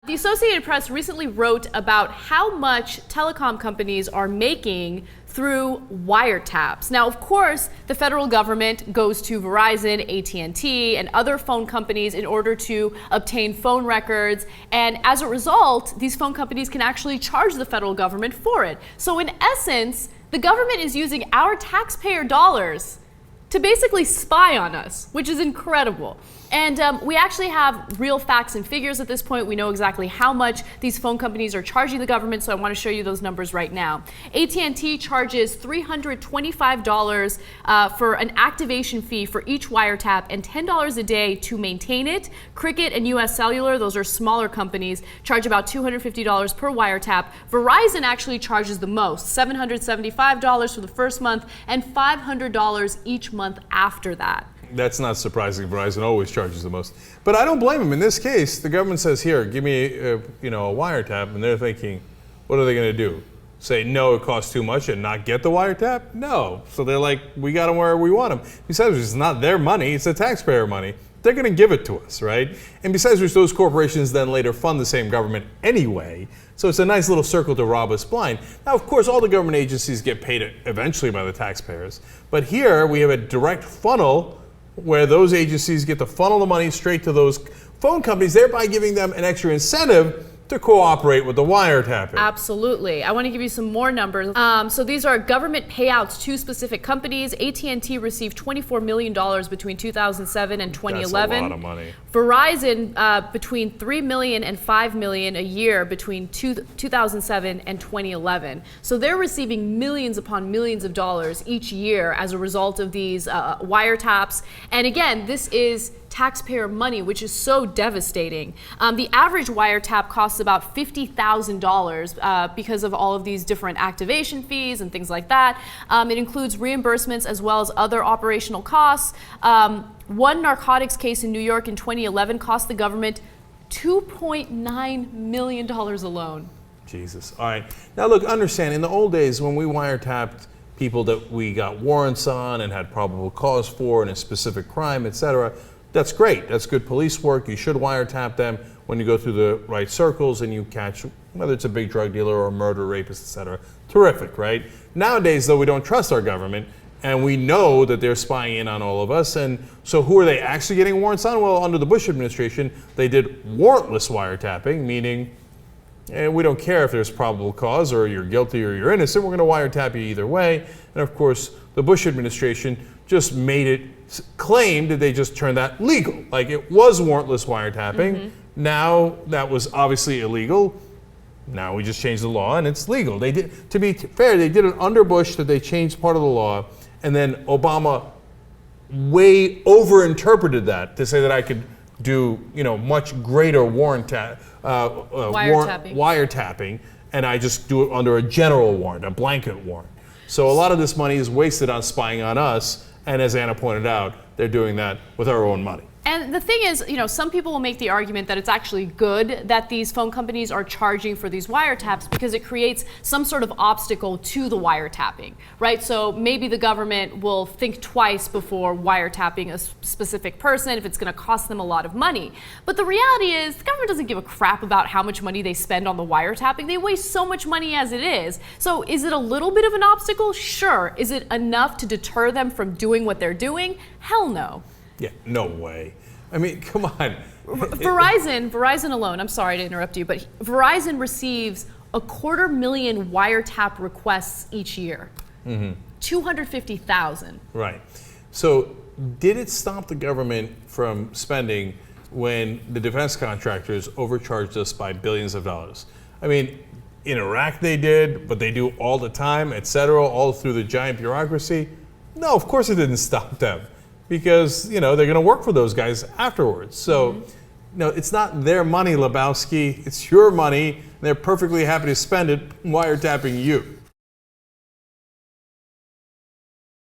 The Associated Press recently wrote about how much telecom companies are making through wiretaps. Now, of course, the federal government goes to Verizon, AT&T, and other phone companies in order to obtain phone records. And as a result, these phone companies can actually charge the federal government for it. So in essence, the government is using our taxpayer dollars to basically spy on us, which is incredible. And we actually have real facts and figures at this point. We know exactly how much these phone companies are charging the government, so I want to show you those numbers right now. AT&T charges $325 for an activation fee for each wiretap and $10 a day to maintain it. Cricket and U.S. Cellular, those are smaller companies, charge about $250 per wiretap. Verizon actually charges the most, $775 for the first month and $500 each month after that. That's not surprising. Verizon always charges the most. But I don't blame them. In this case, the government says, here, give me a wiretap, and they're thinking, what are they going to do? Say, no, it costs too much and not get the wiretap? No. So they're like, we got them where we want them. Besides, it's not their money, it's the taxpayer money. They're going to give it to us, right? And besides which, those corporations then later fund the same government anyway. So it's a nice little circle to rob us blind. Now, of course, all the government agencies get paid eventually by the taxpayers. But here we have a direct funnel where those agencies get to funnel the money straight to those phone companies, thereby giving them an extra incentive to cooperate with the wiretapping. Absolutely. I want to give you some more numbers. So these are government payouts to specific companies. AT&T received $24 million between 2007 and 2011. That's a lot of money. Verizon between $3 million and $5 million a year between 2007 and 2011. So they're receiving millions upon millions of dollars each year as a result of these wiretaps. And again, this is taxpayer money, which is so devastating. The average wiretap costs about $50,000 because of all of these different activation fees and things like that. It includes reimbursements as well as other operational costs. One narcotics case in New York in 2011 cost the government $2.9 million alone. Jesus. All right. Now look, understand, in the old days when we wiretapped people that we got warrants on and had probable cause for in a specific crime, etc., that's great. That's good police work. You should wiretap them when you go through the right circles and you catch, whether it's a big drug dealer or a murder, rapist, etc. Terrific, right? Nowadays, though, we don't trust our government, and we know that they're spying in on all of us. And so who are they actually getting warrants on? Well, under the Bush administration, they did warrantless wiretapping, meaning we don't care if there's probable cause or you're guilty or you're innocent. We're going to wiretap you either way. And of course, the Bush administration just made it, claimed that they just turned that legal. Like it was warrantless wiretapping. Mm-hmm. Now that was obviously illegal. Now we just changed the law and it's legal. They did, to be fair, they did it under Bush that they changed part of the law, and then Obama way over-interpreted that to say that I could do much greater wiretapping, and I just do it under a general warrant, a blanket warrant. So a lot of this money is wasted on spying on us. And as Anna pointed out, they're doing that with our own money. And the thing is, some people will make the argument that it's actually good that these phone companies are charging for these wiretaps because it creates some sort of obstacle to the wiretapping, right? So maybe the government will think twice before wiretapping a specific person if it's going to cost them a lot of money. But the reality is the government doesn't give a crap about how much money they spend on the wiretapping. They waste so much money as it is. So is it a little bit of an obstacle? Sure. Is it enough to deter them from doing what they're doing? Hell no. Yeah, no way. I mean, come on. Verizon alone, I'm sorry to interrupt you, but Verizon receives 250,000 wiretap requests each year. Mm-hmm. 250,000. Right. So did it stop the government from spending when the defense contractors overcharged us by billions of dollars? I mean, in Iraq they did, but they do all the time, et cetera, all through the giant bureaucracy. No, of course it didn't stop them. Because they're going to work for those guys afterwards. So, it's not their money, Lebowski. It's your money. And they're perfectly happy to spend it wiretapping you.